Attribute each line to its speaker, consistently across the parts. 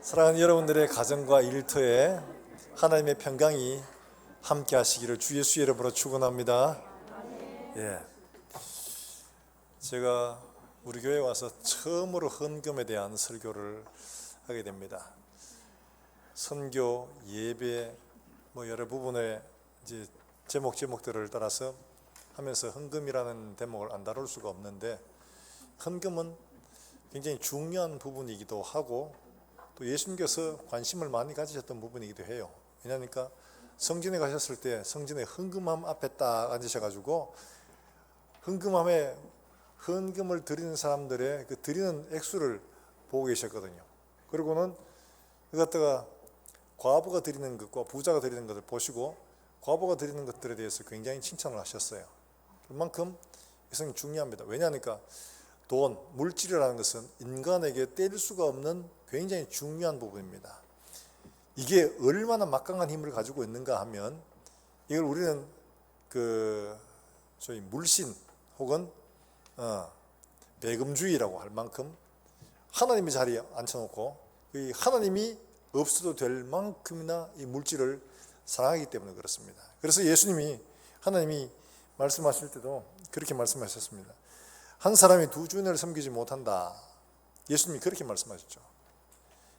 Speaker 1: 사랑하는 여러분들의 가정과 일터에 하나님의 평강이 함께 하시기를 주 예수 이름으로 축원합니다. 예, 제가 우리 교회에 와서 처음으로 헌금에 대한 설교를 하게 됩니다. 선교, 예배, 여러 부분의 이제 제목들을 따라서 하면서 헌금이라는 대목을 안 다룰 수가 없는데, 헌금은 굉장히 중요한 부분이기도 하고 또 예수님께서 관심을 많이 가지셨던 부분이기도 해요. 왜냐하니까 성전에 가셨을 때 성전의 헌금함 앞에 딱 앉으셔가지고 헌금함에 헌금을 드리는 사람들의 그 드리는 액수를 보고 계셨거든요. 그리고는 이것다가 과부가 드리는 것과 부자가 드리는 것을 보시고 과부가 드리는 것들에 대해서 굉장히 칭찬을 하셨어요. 그만큼 이것은 중요합니다. 왜냐하니까 돈, 물질이라는 것은 인간에게 뗄 수가 없는 굉장히 중요한 부분입니다. 이게 얼마나 막강한 힘을 가지고 있는가 하면, 이걸 우리는 저희 물신 혹은 배금주의라고 할 만큼 하나님의 자리에 앉혀놓고 이 하나님이 없어도 될 만큼이나 이 물질을 사랑하기 때문에 그렇습니다. 그래서 예수님이, 하나님이 말씀하실 때도 그렇게 말씀하셨습니다. 한 사람이 두 주인을 섬기지 못한다. 예수님이 그렇게 말씀하셨죠.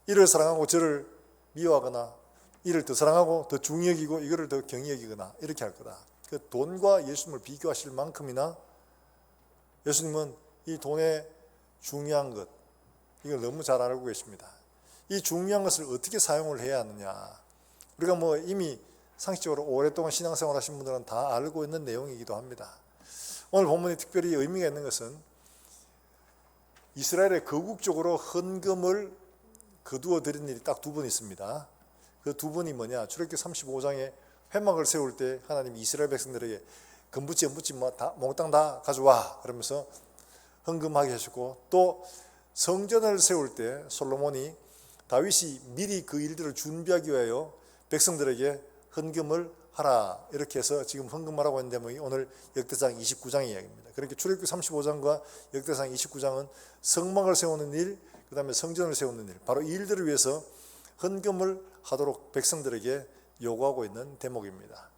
Speaker 1: 이를 사랑하고 저를 미워하거나 이를 더 사랑하고 더 중히 여기고 이거를 더 경히 여기거나 이렇게 할 거다. 그 돈과 예수님을 비교하실 만큼이나 예수님은 이 돈의 중요한 것, 이걸 너무 잘 알고 계십니다. 이 중요한 것을 어떻게 사용을 해야 하느냐, 우리가 이미 상식적으로 오랫동안 신앙생활 하신 분들은 다 알고 있는 내용이기도 합니다. 오늘 본문이 특별히 의미가 있는 것은 이스라엘의 거국적으로 헌금을 거두어 드린 일이 딱 두 번 있습니다. 그 두 번이 뭐냐, 출애굽기 35장에 회막을 세울 때 하나님이 이스라엘 백성들에게 금붙지 은붙지 다 몽땅 다 가져와 그러면서 헌금하게 하셨고, 또 성전을 세울 때 솔로몬이 다윗이 미리 그 일들을 준비하기 위하여 백성들에게 헌금을 하라 이렇게 해서 지금 헌금하라고 하는 대목이 오늘 역대상 29장의 이야기입니다. 그러니까 출애굽기 35장과 역대상 29장은 성막을 세우는 일, 그 다음에 성전을 세우는 일, 바로 이 일들을 위해서 헌금을 하도록 백성들에게 요구하고 있는 대목입니다.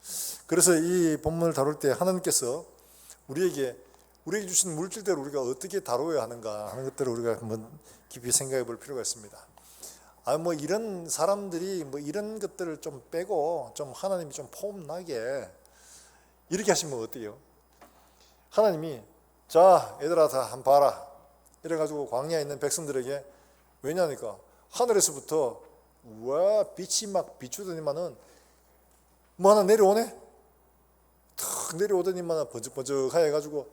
Speaker 1: 그래서 이 본문을 다룰 때 하나님께서 우리에게 주신 물질대로 우리가 어떻게 다루어야 하는가 하는 것들을 우리가 한번 깊이 생각해 볼 필요가 있습니다. 이런 사람들이 이런 것들을 좀 빼고 좀 하나님이 좀 폼나게 이렇게 하시면 어때요? 하나님이 자 얘들아 다 한번 봐라 이래가지고 광야에 있는 백성들에게, 왜냐니까 하늘에서부터 와 빛이 막 비추더니만은 하나 내려오네? 탁 내려오더니만 번쩍번쩍하게 해가지고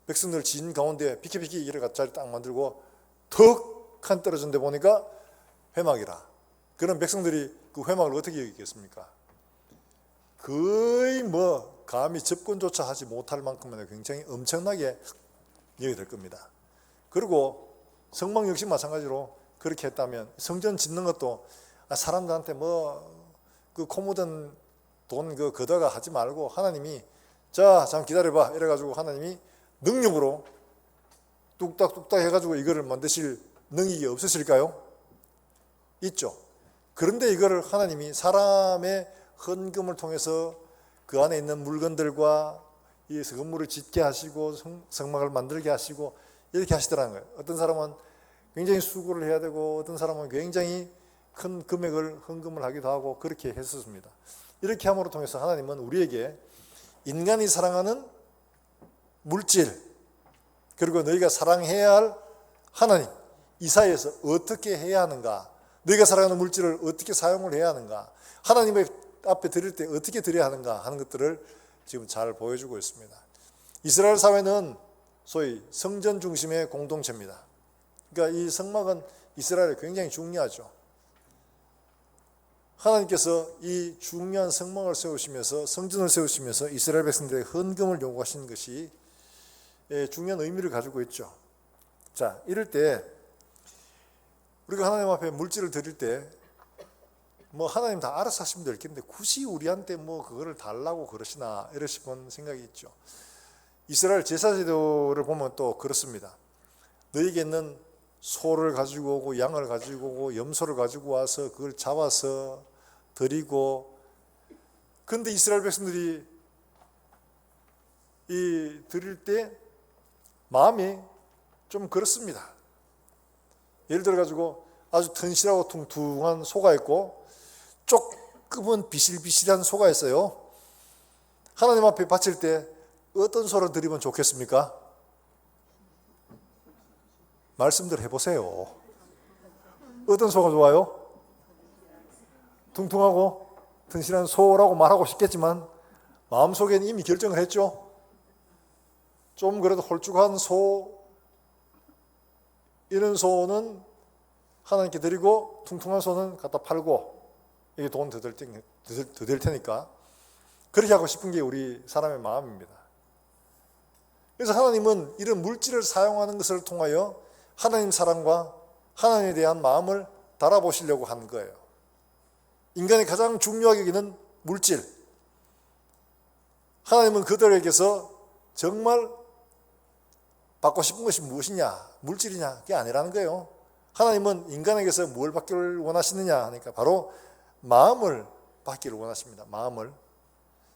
Speaker 1: 백성들 진 가운데 비키비키 이래가 자리 딱 만들고 턱한 떨어진 데 보니까 회막이라. 그런 백성들이 그 회막을 어떻게 여기겠습니까? 거의 감히 접근조차 하지 못할 만큼은 굉장히 엄청나게 여기될 겁니다. 그리고 성막 역시 마찬가지로 그렇게 했다면 성전 짓는 것도 사람들한테 그 코 묻은 돈 걷어가 하지 말고 하나님이 자 잠깐 기다려봐 이래가지고 하나님이 능력으로 뚝딱뚝딱 해가지고 이거를 만드실 능력이 없으실까요? 있죠. 그런데 이거를 하나님이 사람의 헌금을 통해서 그 안에 있는 물건들과 이 건물을 짓게 하시고 성막을 만들게 하시고 이렇게 하시더라는 거예요. 어떤 사람은 굉장히 수고를 해야 되고 어떤 사람은 굉장히 큰 금액을 헌금을 하기도 하고 그렇게 했었습니다. 이렇게 함으로 통해서 하나님은 우리에게 인간이 사랑하는 물질, 그리고 너희가 사랑해야 할 하나님, 이 사이에서 어떻게 해야 하는가, 너희가 사랑하는 물질을 어떻게 사용을 해야 하는가, 하나님 앞에 드릴 때 어떻게 드려야 하는가 하는 것들을 지금 잘 보여주고 있습니다. 이스라엘 사회는 소위 성전 중심의 공동체입니다. 그러니까 이 성막은 이스라엘에 굉장히 중요하죠. 하나님께서 이 중요한 성막을 세우시면서 성전을 세우시면서 이스라엘 백성들의 헌금을 요구하시는 것이 중요한 의미를 가지고 있죠. 자, 이럴 때 우리가 하나님 앞에 물질을 드릴 때 하나님 다 알아서 하시면 될 텐데 굳이 우리한테 그거를 달라고 그러시나 이러시는 생각이 있죠. 이스라엘 제사제도를 보면 또 그렇습니다. 너희에게 있는 소를 가지고 오고 양을 가지고 오고 염소를 가지고 와서 그걸 잡아서 드리고, 그런데 이스라엘 백성들이 이 드릴 때 마음이 좀 그렇습니다. 예를 들어 가지고 아주 튼실하고 퉁퉁한 소가 있고 조금은 비실비실한 소가 있어요. 하나님 앞에 바칠 때 어떤 소를 드리면 좋겠습니까? 말씀들 해보세요. 어떤 소가 좋아요? 퉁퉁하고 튼실한 소라고 말하고 싶겠지만 마음속에는 이미 결정을 했죠. 좀 그래도 홀쭉한 소, 이런 소는 하나님께 드리고 퉁퉁한 소는 갖다 팔고 이게 돈 더 될 테니까 그렇게 하고 싶은 게 우리 사람의 마음입니다. 그래서 하나님은 이런 물질을 사용하는 것을 통하여 하나님 사랑과 하나님에 대한 마음을 달아보시려고 하는 거예요. 인간이 가장 중요하게 여기는 물질. 하나님은 그들에게서 정말 받고 싶은 것이 무엇이냐, 물질이냐, 그게 아니라는 거예요. 하나님은 인간에게서 뭘 받기를 원하시느냐 하니까 바로 마음을 받기를 원하십니다. 마음을.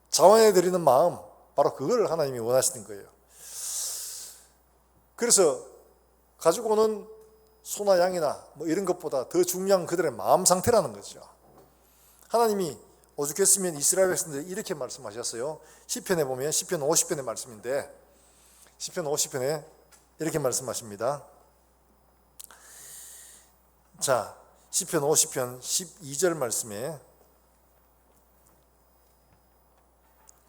Speaker 1: 자원해 드리는 마음, 바로 그걸 하나님이 원하시는 거예요. 그래서 가지고 오는 소나 양이나 뭐 이런 것보다 더 중요한 그들의 마음 상태라는 거죠. 하나님이 오죽했으면 이스라엘 백성들이 이렇게 말씀하셨어요. 시편에 보면 시편 50편의 말씀인데 시편 50편에 이렇게 말씀하십니다. 자, 시편 50편 12절 말씀에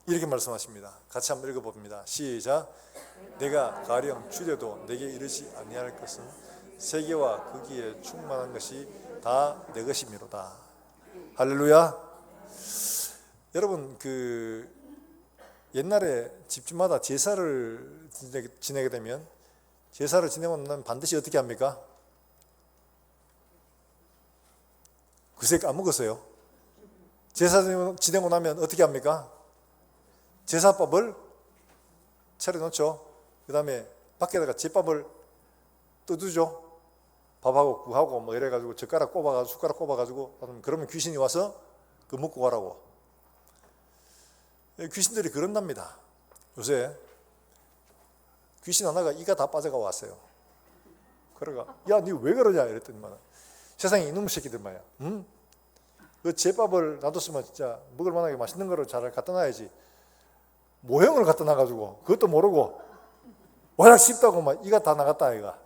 Speaker 1: 이렇게 말씀하십니다. 같이 한번 읽어봅니다. 시작. 내가 가령 주려도 내게 이르지 아니할 것은 세계와 거기에 충만한 것이 다 내 것이미로다. 할렐루야. 여러분, 옛날에 집집마다 제사를 지내게 되면 제사를 지내고 나면 반드시 어떻게 합니까? 그새 까먹었어요. 제사 지내고 나면 어떻게 합니까? 제사밥을 차려놓죠. 그 다음에 밖에다가 제밥을 떠두죠. 밥하고 국하고 뭐 이래가지고 숟가락 꼽아가지고 그러면 귀신이 와서 그 먹고 가라고. 귀신들이 그런답니다. 요새 귀신 하나가 이가 다 빠져가 왔어요. 그래가 야, 니 왜 그러냐 이랬더니만 세상에 이놈 새끼들 말이야. 응? 그 제밥을 놔뒀으면 진짜 먹을 만하게 맛있는 거를 잘 갖다 놔야지. 모형을 갖다 놔가지고 그것도 모르고 워낙 씹다고 막 이가 다 나갔다 아이가.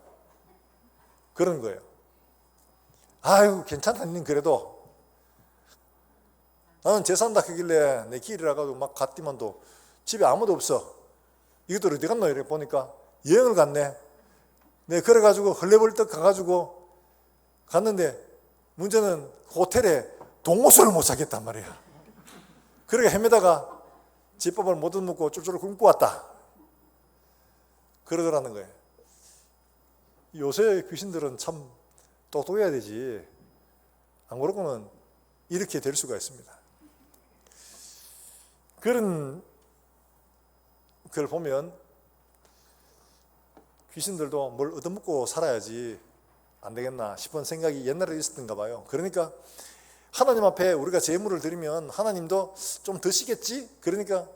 Speaker 1: 그런 거예요. 아유 괜찮다 니 그래도. 나는 제사한다 하길래 내 길이라 가지고 막 갔디만도 집에 아무도 없어. 이것들 어디 갔노 이래 보니까 여행을 갔네. 네 그래가지고 헐레벌떡 가가지고 갔는데 문제는 호텔에 동호수를 못 사겠단 말이야. 그러게 헤매다가 집밥을 못 먹고 쫄쫄 굶고 왔다. 그러더라는 거예요. 요새 귀신들은 참 똑똑해야 되지. 안 그러고는 이렇게 될 수가 있습니다. 그런 걸 보면 귀신들도 뭘 얻어먹고 살아야지 안 되겠나 싶은 생각이 옛날에 있었던가 봐요. 그러니까 하나님 앞에 우리가 제물을 드리면 하나님도 좀 드시겠지? 그러니까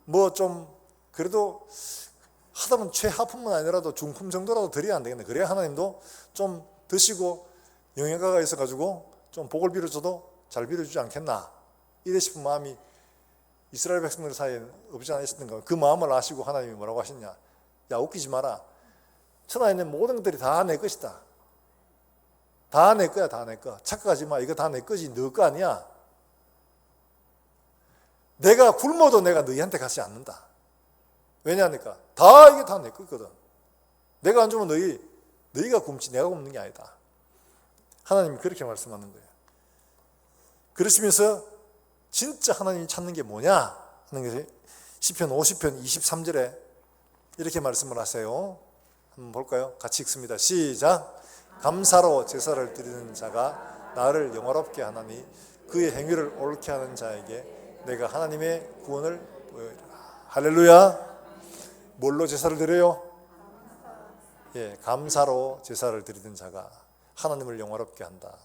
Speaker 1: 뭐 좀 그래도 하다면 최하품은 아니라도 중품 정도라도 드려야 안 되겠네. 그래야 하나님도 좀 드시고 영양가가 있어가지고 좀 복을 빌어줘도 잘 빌어주지 않겠나 이래 싶은 마음이 이스라엘 백성들 사이에 없지 않아 있었던가. 그 마음을 아시고 하나님이 뭐라고 하셨냐. 야 웃기지 마라. 천하에 있는 모든 것들이 다 내 것이다. 다 내 거야. 다 내 거. 착각하지 마. 이거 다 내 거지 너 거 아니야. 내가 굶어도 내가 너희한테 가지 않는다. 왜냐하니까 다 이게 다 내 거거든. 내가 안 주면 너희가 굶지 내가 굶는 게 아니다. 하나님이 그렇게 말씀하는 거예요. 그러시면서 진짜 하나님이 찾는 게 뭐냐 하는 것이 시편 50편 23절에 이렇게 말씀을 하세요. 한번 볼까요? 같이 읽습니다. 시작. 감사로 제사를 드리는 자가 나를 영화롭게 하나니 그의 행위를 옳게 하는 자에게 내가 하나님의 구원을 보여주리라. 할렐루야. 뭘로 제사를 드려요? 감사로 제사를 드리던 자가 하나님을 영화롭게 한다.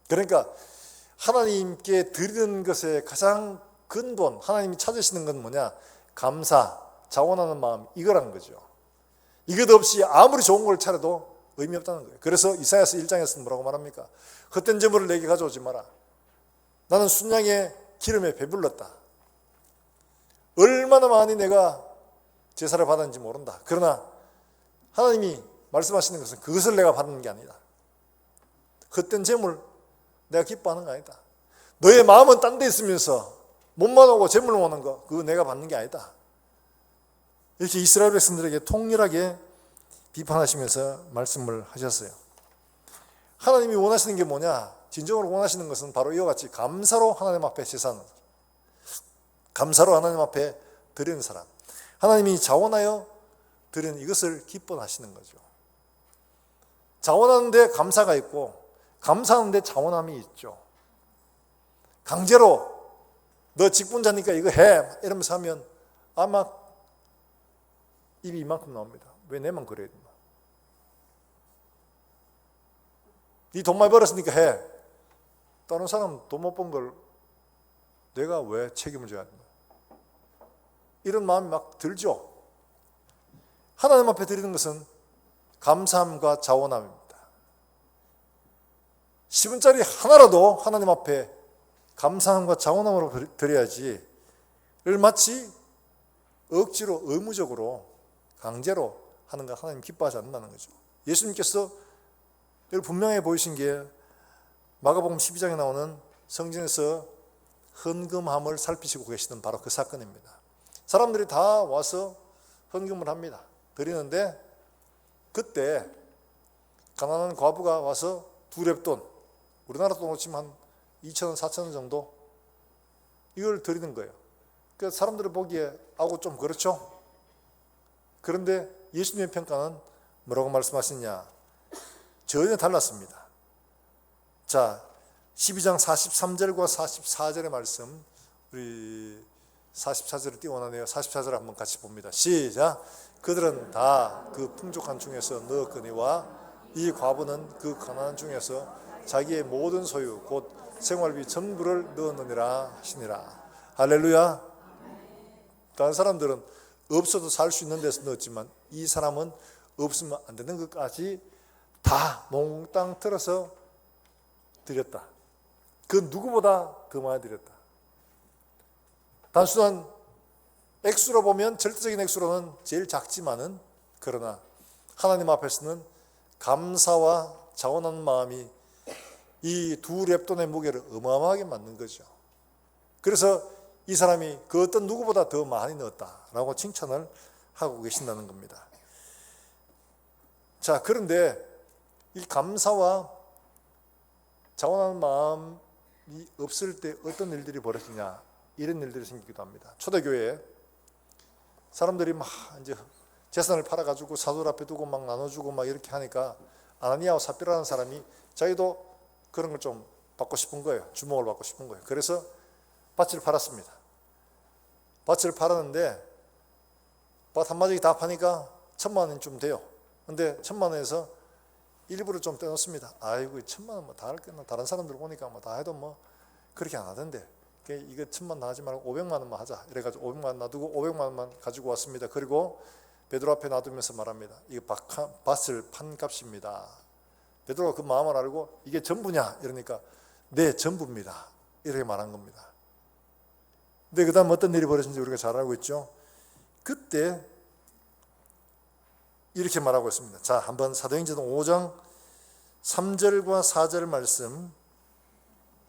Speaker 1: 그러니까 하나님께 드리는 것의 가장 근본, 하나님이 찾으시는 건 뭐냐? 감사, 자원하는 마음, 이거란 거죠. 이것 없이 아무리 좋은 걸 차려도 의미 없다는 거예요. 그래서 이사야서 1장에서 뭐라고 말합니까? 헛된 재물을 내게 가져오지 마라. 나는 순양의 기름에 배불렀다. 얼마나 많이 내가 제사를 받았는지 모른다. 그러나 하나님이 말씀하시는 것은 그것을 내가 받는 게 아니다. 헛된 재물 내가 기뻐하는 거 아니다. 너의 마음은 딴 데 있으면서 몸만 오고 재물만 오는 거 그거 내가 받는 게 아니다. 이렇게 이스라엘 백성들에게 통렬하게 비판하시면서 말씀을 하셨어요. 하나님이 원하시는 게 뭐냐? 진정으로 원하시는 것은 바로 이와 같이 감사로 하나님 앞에 제사하는 사람, 감사로 하나님 앞에 드리는 사람, 하나님이 자원하여 드리는 이것을 기뻐하시는 거죠. 자원하는데 감사가 있고 감사하는데 자원함이 있죠. 강제로 너 직분자니까 이거 해 이러면서 하면 아마 입이 이만큼 나옵니다. 왜 내만 그래야 되나? 네 돈 많이 벌었으니까 해. 다른 사람 돈 못 번 걸 내가 왜 책임을 져야 되나? 이런 마음이 막 들죠. 하나님 앞에 드리는 것은 감사함과 자원함입니다. 10원짜리 하나라도 하나님 앞에 감사함과 자원함으로 드려야지 마치 억지로 의무적으로 강제로 하는 거 하나님 기뻐하지 않는다는 거죠. 예수님께서 분명히 보이신 게 마가복음 12장에 나오는 성전에서 헌금함을 살피시고 계시던 바로 그 사건입니다. 사람들이 다 와서 헌금을 합니다. 드리는데 그때 가난한 과부가 와서 2렙돈, 우리나라 돈으로 치면 한 2,000원, 4,000원 정도 이걸 드리는 거예요. 그래서 사람들이 보기에 아고 좀 그렇죠? 그런데 예수님의 평가는 뭐라고 말씀하시냐? 전혀 달랐습니다. 자, 12장 43절과 44절의 말씀, 우리 44절을 띄워놨네요. 44절 한번 같이 봅니다. 시작. 그들은 다 그 풍족한 중에서 넣었거니와 이 과부는 그 가난한 중에서 자기의 모든 소유 곧 생활비 전부를 넣었느니라 하시니라. 할렐루야. 다른 사람들은 없어도 살 수 있는 데서 넣었지만 이 사람은 없으면 안 되는 것까지 다 몽땅 틀어서 드렸다. 그 누구보다 더 많이 드렸다. 단순한 액수로 보면 절대적인 액수로는 제일 작지만은 그러나 하나님 앞에서는 감사와 자원하는 마음이 이 2렙돈의 무게를 어마어마하게 맞는 거죠. 그래서 이 사람이 그 어떤 누구보다 더 많이 넣었다라고 칭찬을 하고 계신다는 겁니다. 자, 그런데 이 감사와 자원하는 마음이 없을 때 어떤 일들이 벌어지냐, 이런 일들이 생기기도 합니다. 초대교회에 사람들이 막 이제 재산을 팔아가지고 사도들 앞에 두고 막 나눠주고 막 이렇게 하니까 아나니아와 삽비라는 사람이 자기도 그런 걸 좀 받고 싶은 거예요. 주목을 받고 싶은 거예요. 그래서 밭을 팔았습니다. 밭을 팔았는데 밭 한 마디씩 다 파니까 1,000만 원쯤 돼요. 근데 1,000만 원에서 일부를 좀 떼놓습니다. 아이고 1,000만 원 뭐 다 할겠나? 다른 사람들 보니까 뭐 다 해도 뭐 그렇게 안 하던데. 이거 1,000만 원 하지 말고 500만 원만 하자. 이래가지고 500만 원 놔두고 500만 원만 가지고 왔습니다. 그리고 베드로 앞에 놔두면서 말합니다. 이거 밭을 판 값입니다. 베드로가 그 마음을 알고 이게 전부냐? 이러니까 네, 전부입니다. 이렇게 말한 겁니다. 근데 그 다음 어떤 일이 벌어진지 우리가 잘 알고 있죠. 그때 이렇게 말하고 있습니다. 자, 한번 사도행전 5장 3절과 4절 말씀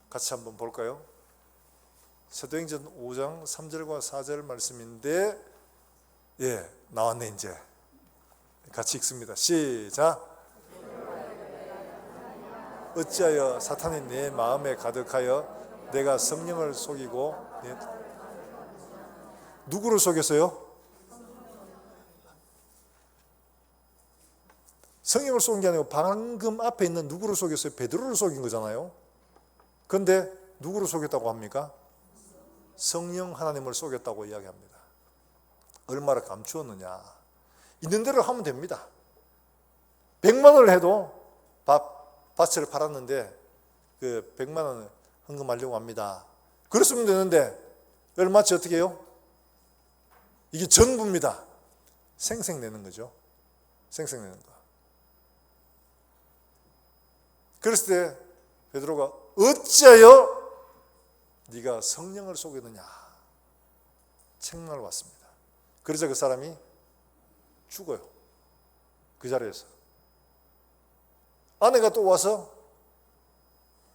Speaker 1: 같이 한번 볼까요? 사도행전 5장 3절과 4절 말씀인데 나왔네. 이제 같이 읽습니다. 시작. 어찌하여 사탄이 내 마음에 가득하여 내가 성령을 속이고 누구를 속였어요? 성령을 속인 게 아니고 방금 앞에 있는 누구를 속였어요? 베드로를 속인 거잖아요. 그런데 누구를 속였다고 합니까? 성령 하나님을 속였다고 이야기합니다. 얼마나 감추었느냐. 있는 대로 하면 됩니다. 100만 원을 해도 밭을 팔았는데 그 100만 원을 헌금하려고 합니다. 그랬으면 되는데 얼마치 어떻게 해요? 이게 전부입니다. 생색내는 거죠. 생색내는 거. 그랬을 때 베드로가 어찌하여 네가 성령을 속였느냐 책망을 받습니다. 그래서 그 사람이 죽어요. 그 자리에서. 아내가 또 와서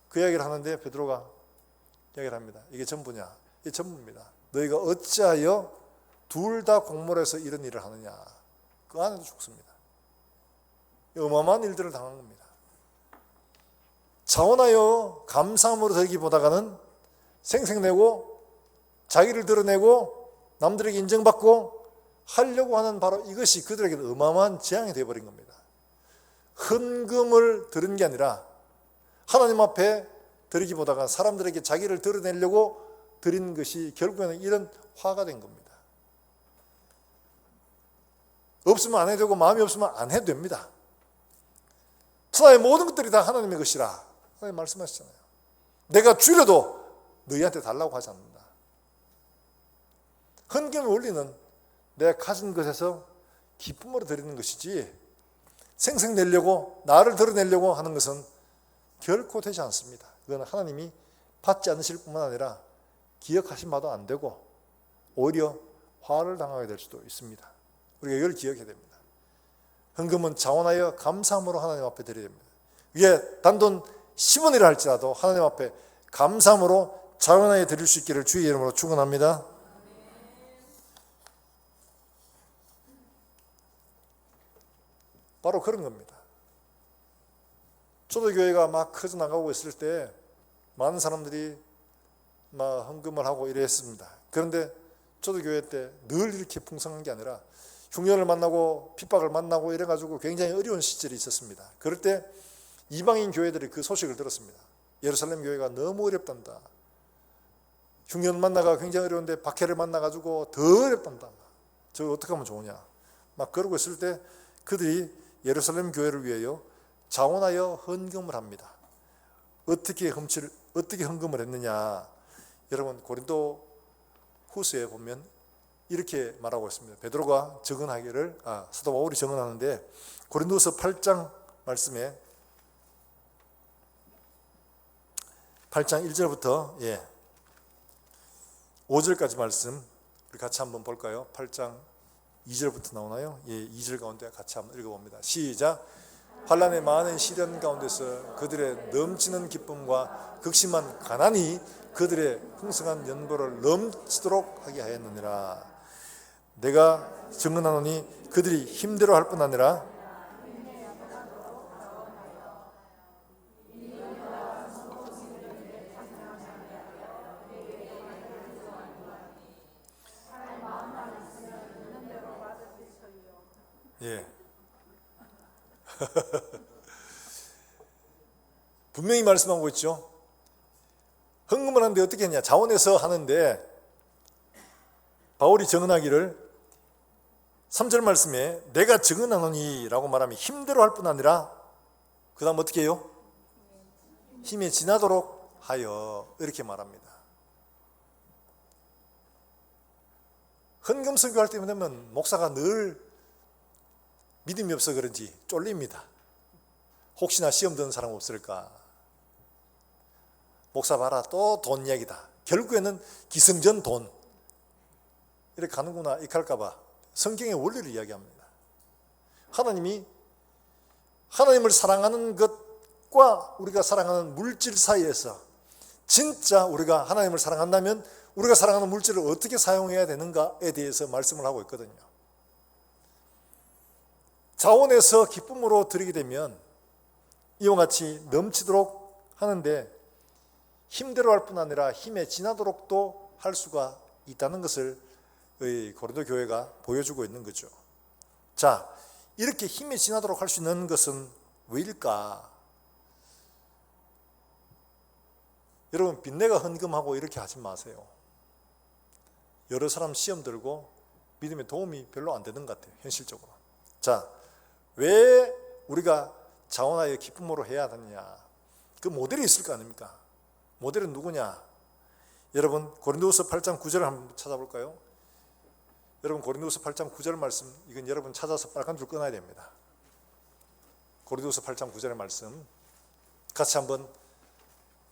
Speaker 1: 그 이야기를 하는데 베드로가 이야기를 합니다. 이게 전부냐? 이게 전부입니다. 너희가 어찌하여 둘 다 공모해서 이런 일을 하느냐? 그 아내도 죽습니다. 어마어마한 일들을 당한 겁니다. 자원하여 감사함으로 되기보다는 생색내고 자기를 드러내고 남들에게 인정받고 하려고 하는 바로 이것이 그들에게 어마어마한 재앙이 되어버린 겁니다. 헌금을 드린 게 아니라 하나님 앞에 드리기보다가 사람들에게 자기를 드러내려고 드린 것이 결국에는 이런 화가 된 겁니다. 없으면 안 해도 되고 마음이 없으면 안 해도 됩니다. 천하의 모든 것들이 다 하나님의 것이라 하나님 말씀하시잖아요. 내가 줄여도 너희한테 달라고 하지 않는다. 헌금의 원리는 내가 가진 것에서 기쁨으로 드리는 것이지 생색내려고 나를 드러내려고 하는 것은 결코 되지 않습니다. 그건 하나님이 받지 않으실 뿐만 아니라 기억하신 바도 안 되고 오히려 화를 당하게 될 수도 있습니다. 우리가 이걸 기억해야 됩니다. 헌금은 자원하여 감사함으로 하나님 앞에 드려야 됩니다. 이게 단돈 10원이라 할지라도 하나님 앞에 감사함으로 자원하여 드릴 수 있기를 주의 이름으로 축원합니다. 바로 그런 겁니다. 초대교회가 막 커져나가고 있을 때 많은 사람들이 막 헌금을 하고 이랬습니다. 그런데 초대교회 때 늘 이렇게 풍성한 게 아니라 흉년을 만나고 핍박을 만나고 이래가지고 굉장히 어려운 시절이 있었습니다. 그럴 때 이방인 교회들이 그 소식을 들었습니다. 예루살렘 교회가 너무 어렵단다. 흉년 만나가 굉장히 어려운데 박해를 만나가지고 더 어렵단다. 저 어떻게 하면 좋으냐. 막 그러고 있을 때 그들이 예루살렘 교회를 위하여 자원하여 헌금을 합니다. 어떻게 헌금을 했느냐. 여러분 고린도 후서에 보면 이렇게 말하고 있습니다. 베드로가 증언하기를 사도 바울이 증언하는데 고린도서 8장 말씀에 8장 1절부터 5절까지 말씀 우리 같이 한번 볼까요? 8장 2절부터 나오나요? 2절 가운데 같이 한번 읽어봅니다. 시작. 환난의 많은 시련 가운데서 그들의 넘치는 기쁨과 극심한 가난이 그들의 풍성한 연보를 넘치도록 하게 하였느니라. 내가 증언하노니 그들이 힘대로 할 뿐 아니라 분명히 말씀하고 있죠. 헌금을 하는데 어떻게 했냐. 자원해서 하는데 바울이 증언하기를 3절 말씀에 내가 증언하노니 라고 말하면 힘대로 할 뿐 아니라 그 다음 어떻게 해요? 힘에 지나도록 하여 이렇게 말합니다. 헌금 설교할 때 되면 목사가 늘 믿음이 없어 그런지 쫄립니다. 혹시나 시험 드는 사람 없을까? 목사 봐라 또 돈 이야기다. 결국에는 기승전 돈 이렇게 가는구나 이렇게 할까 봐 성경의 원리를 이야기합니다. 하나님을 사랑하는 것과 우리가 사랑하는 물질 사이에서 진짜 우리가 하나님을 사랑한다면 우리가 사랑하는 물질을 어떻게 사용해야 되는가에 대해서 말씀을 하고 있거든요. 자원해서 기쁨으로 드리게 되면 이와 같이 넘치도록 하는데 힘대로 할 뿐 아니라 힘에 지나도록도 할 수가 있다는 것을 고린도 교회가 보여주고 있는 거죠. 자, 이렇게 힘에 지나도록 할 수 있는 것은 왜일까? 여러분 빚내가 헌금하고 이렇게 하지 마세요. 여러 사람 시험 들고 믿음에 도움이 별로 안 되는 것 같아요. 현실적으로. 자, 왜 우리가 자원하여 기쁨으로 해야 하느냐? 그 모델이 있을 거 아닙니까? 모델은 누구냐? 여러분 고린도후서 8장 9절을 한번 찾아볼까요? 여러분 고린도후서 8장 9절 말씀, 이건 여러분 찾아서 빨간 줄 끊어야 됩니다. 고린도후서 8장 9절의 말씀 같이 한번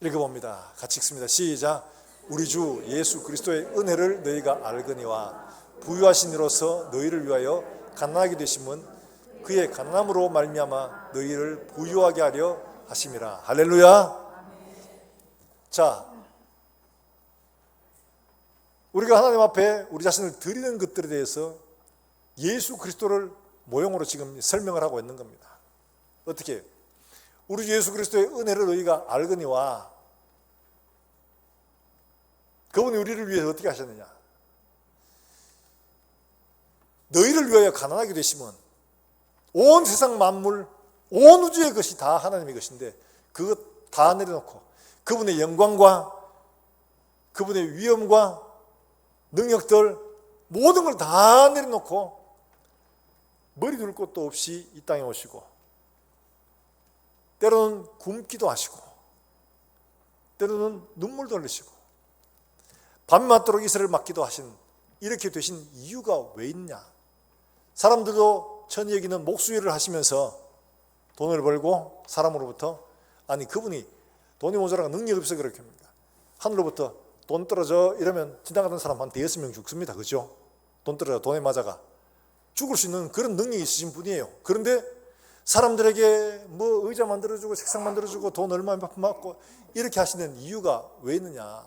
Speaker 1: 읽어봅니다. 같이 읽습니다. 시작. 우리 주 예수 그리스도의 은혜를 너희가 알거니와 부유하신 이로서 너희를 위하여 가난하게 되심은 그의 가난함으로 말미암아 너희를 부유하게 하려 하심이라. 할렐루야. 자, 우리가 하나님 앞에 우리 자신을 드리는 것들에 대해서 예수 그리스도를 모형으로 지금 설명을 하고 있는 겁니다. 어떻게? 우리 주 예수 그리스도의 은혜를 너희가 알거니와, 그분이 우리를 위해서 어떻게 하셨느냐? 너희를 위하여 가난하게 되시면 온 세상 만물, 온 우주의 것이 다 하나님의 것인데 그것 다 내려놓고 그분의 영광과 그분의 위엄과 능력들 모든 걸 다 내려놓고 머리 둘 곳도 없이 이 땅에 오시고 때로는 굶기도 하시고 때로는 눈물도 흘리시고 밤맞도록 이슬을 맞기도 하신, 이렇게 되신 이유가 왜 있냐? 사람들도 천히 여기는 목수일을 하시면서 돈을 벌고 사람으로부터, 아니 그분이 돈이 모자라가 능력이 없어 그렇게 합니다. 하늘로부터 돈 떨어져 이러면 지나가던 사람 한 대여섯 명 죽습니다. 그죠? 돈 떨어져 돈에 맞아가 죽을 수 있는 그런 능력이 있으신 분이에요. 그런데 사람들에게 뭐 의자 만들어주고 책상 만들어주고 돈 얼마 받고 이렇게 하시는 이유가 왜 있느냐?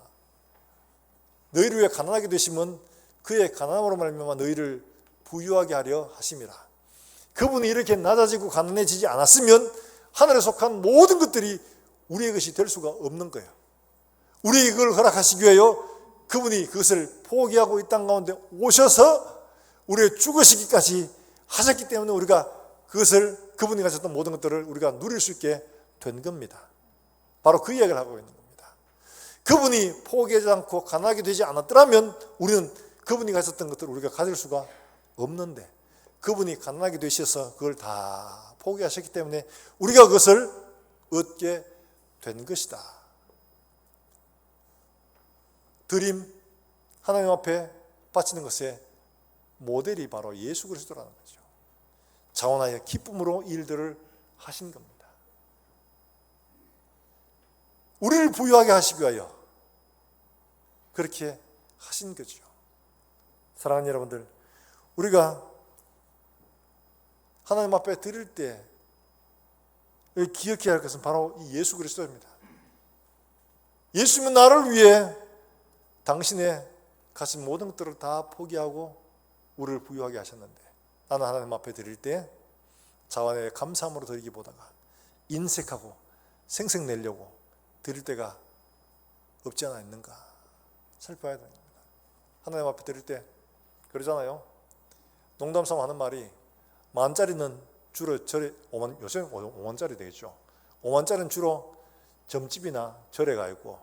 Speaker 1: 너희를 위해 가난하게 되시면 그의 가난함으로 말미암아 너희를 부유하게 하려 하심이라. 그분이 이렇게 낮아지고 가난해지지 않았으면 하늘에 속한 모든 것들이 우리의 것이 될 수가 없는 거예요. 우리에게 그걸 허락하시기 위하여 그분이 그것을 포기하고 이 땅 가운데 오셔서 우리의 죽으시기까지 하셨기 때문에 우리가 그것을, 그분이 가졌던 모든 것들을 우리가 누릴 수 있게 된 겁니다. 바로 그 이야기를 하고 있는 겁니다. 그분이 포기하지 않고 가난하게 되지 않았더라면 우리는 그분이 가졌던 것들을 우리가 가질 수가 없는데, 그분이 가난하게 되셔서 그걸 다 포기하셨기 때문에 우리가 그것을 얻게 된 것이다. 드림, 하나님 앞에 바치는 것의 모델이 바로 예수 그리스도라는 거죠. 자원하여 기쁨으로 일들을 하신 겁니다. 우리를 부유하게 하시기 위하여 그렇게 하신 거죠. 사랑하는 여러분들, 우리가 하나님 앞에 드릴 때 기억해야 할 것은 바로 이 예수 그리스도입니다. 예수님은 나를 위해 당신의 가진 모든 것들을 다 포기하고 우리를 부유하게 하셨는데, 나는 하나님 앞에 드릴 때 자원의 감사함으로 드리기보다가 인색하고 생색내려고 드릴 때가 없지 않아 있는가 살펴야 됩니다. 하나님 앞에 드릴 때 그러잖아요. 농담삼아 하는 말이, 만짜리는 주로 절에 5만, 요새 5만짜리 되겠죠. 5만짜리는 주로 점집이나 절에 가 있고,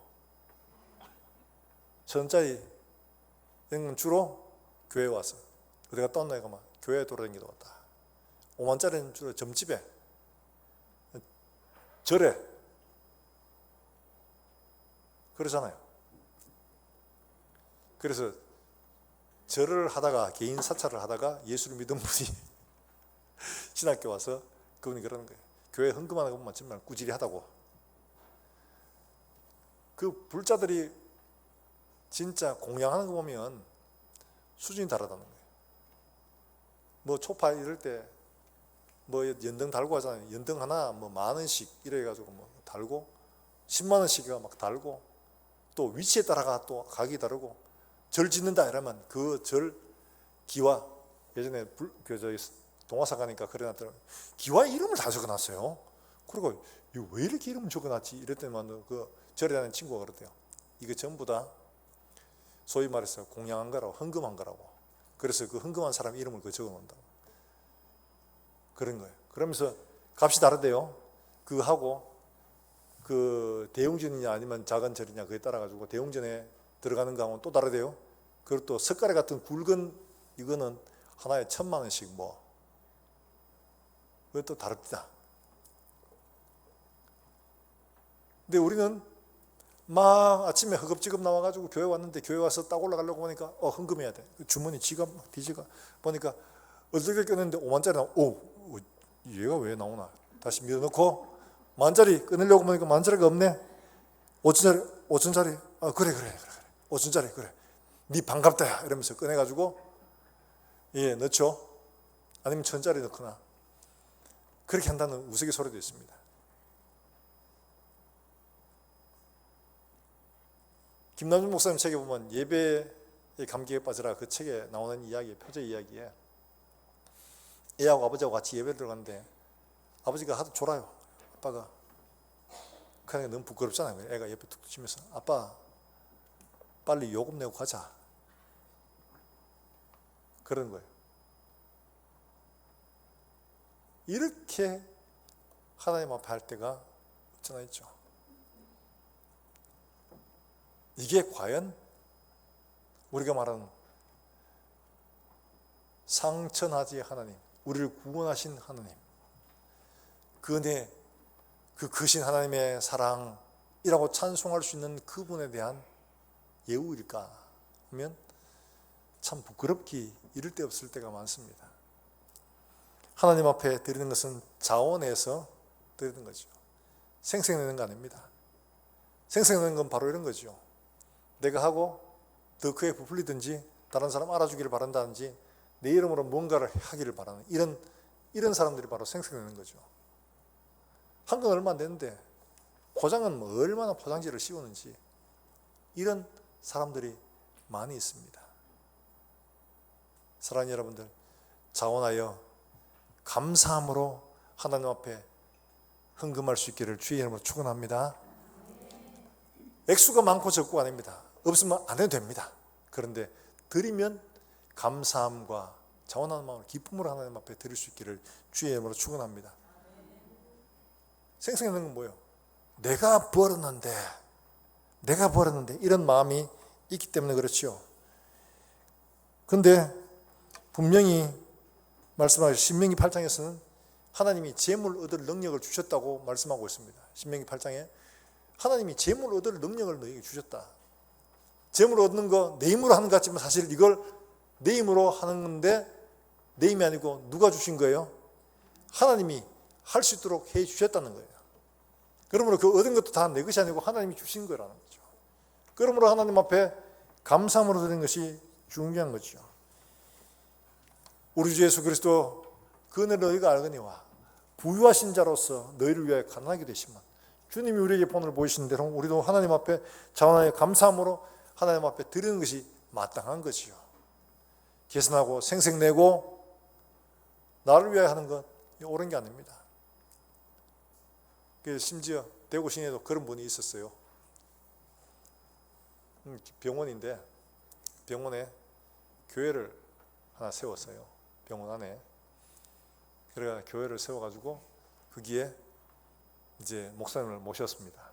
Speaker 1: 1,000짜리는 주로 교회에 와서 어디 갔다 왔나 이거 막 교회에 돌아다니기도 왔다. 5만짜리는 주로 점집에, 절에 그러잖아요. 그래서 절을 하다가, 개인 사찰을 하다가 예수를 믿은 분이 신학교 와서 그분이 그러는 거예요. 교회 헌금하는 거 보면 정말 꾸질이 하다고. 그 불자들이 진짜 공양하는 거 보면 수준이 다르다는 거예요. 뭐 초파 이럴 때 뭐 연등 달고 하잖아요. 연등 하나 뭐 10,000원씩 이래 가지고 뭐 달고 10만 원씩이가 막 달고, 또 위치에 따라가 또 가격이 다르고, 절 짓는다 이러면 그 절 기와, 예전에 저희 동화사 가니까 그래놨더라고요. 기와 이름을 다 적어놨어요. 그리고 이거 왜 이렇게 이름을 적어놨지? 이랬더니만 그 절에 다니는 친구가 그러대요. 이게 전부 다 소위 말해서 공양한 거라고, 헌금한 거라고. 그래서 그 헌금한 사람 이름을 그 적어놓는다고. 그런 거예요. 그러면서 값이 다르대요. 그 하고 그 대웅전이냐 아니면 작은 절이냐 그에 따라 가지고 대웅전에 들어가는 거하고는 또 다르대요. 그리고 또 석가래 같은 굵은 이거는 하나에 1,000만 원씩 뭐 그것도 다릅니다. 근데 우리는 막 아침에 허겁지겁 나와가지고 교회 왔는데 교회 와서 딱 올라가려고 보니까 헌금해야 돼. 주머니 지갑 뒤지가 보니까 얼떨결 꼈는데 5만짜리 나와. 얘가 왜 나오나. 다시 밀어넣고 만짜리 끊으려고 보니까 만짜리가 없네. 5천짜리 그래 5천짜리 그래 니 반갑다 야 이러면서 꺼내가지고 넣죠. 아니면 1,000짜리 넣거나 그렇게 한다는 우스갯소리도 있습니다. 김남준 목사님 책에 보면 예배의 감격에 빠져라 그 책에 나오는 이야기, 표제 이야기에 애하고 아버지하고 같이 예배를 들어갔는데 아버지가 하도 졸아요. 아빠가 그냥 너무 부끄럽잖아요. 애가 옆에 툭 치면서 아빠 빨리 요금 내고 가자 그러는 거예요. 이렇게 하나님 앞에 할 때가 없잖아 있죠. 이게 과연 우리가 말하는 상천하지 하나님, 우리를 구원하신 하나님, 그 은혜, 그 크신 하나님의 사랑이라고 찬송할 수 있는 그분에 대한 예우일까 하면 참 부끄럽기 이를 데 없을 때가 많습니다. 하나님 앞에 드리는 것은 자원해서 드리는 거죠. 생색내는 거 아닙니다. 생색내는 건 바로 이런 거죠. 내가 하고 더 크게 부풀리든지 다른 사람 알아주기를 바란다든지 내 이름으로 뭔가를 하기를 바라는 이런 사람들이 바로 생색내는 거죠. 한 건 얼마 안 되는데 포장은 뭐 얼마나 포장지를 씌우는지 이런 사람들이 많이 있습니다. 사랑하는 여러분들, 자원하여 감사함으로 하나님 앞에 헌금할 수 있기를 주의 이름으로 축원합니다. 액수가 많고 적고가 아닙니다. 없으면 안 해도 됩니다. 그런데 드리면 감사함과 자원하는 마음을 기쁨으로 하나님 앞에 드릴 수 있기를 주의 이름으로 축원합니다. 생생하는 건 뭐예요? 내가 벌었는데 이런 마음이 있기 때문에 그렇죠. 그런데 분명히 말씀하신 신명기 8장에서는 하나님이 재물 얻을 능력을 주셨다고 말씀하고 있습니다. 신명기 8장에 하나님이 재물 얻을 능력을 너에게 주셨다. 재물 얻는 거 내 힘으로 하는 것 같지만 사실 이걸 내 힘으로 하는 건데 내 힘이 아니고 누가 주신 거예요? 하나님이 할 수 있도록 해 주셨다는 거예요. 그러므로 그 얻은 것도 다 내 것이 아니고 하나님이 주신 거라는 거죠. 그러므로 하나님 앞에 감사함으로 드리는 것이 중요한 거죠. 우리 주 예수 그리스도 그 은혜를 너희가 알거니와 부유하신 자로서 너희를 위하여 가난하게 되시면 주님이 우리에게 본을 보이시는 대로 우리도 하나님 앞에 자원하여 감사함으로 하나님 앞에 드리는 것이 마땅한 거지요. 계산하고 생색내고 나를 위하여 하는 건 옳은 게 아닙니다. 심지어 대구 시내에도 그런 분이 있었어요. 병원인데 병원에 교회를 하나 세웠어요. 병원 안에. 그래가 교회를 세워가지고 거기에 이제 목사님을 모셨습니다.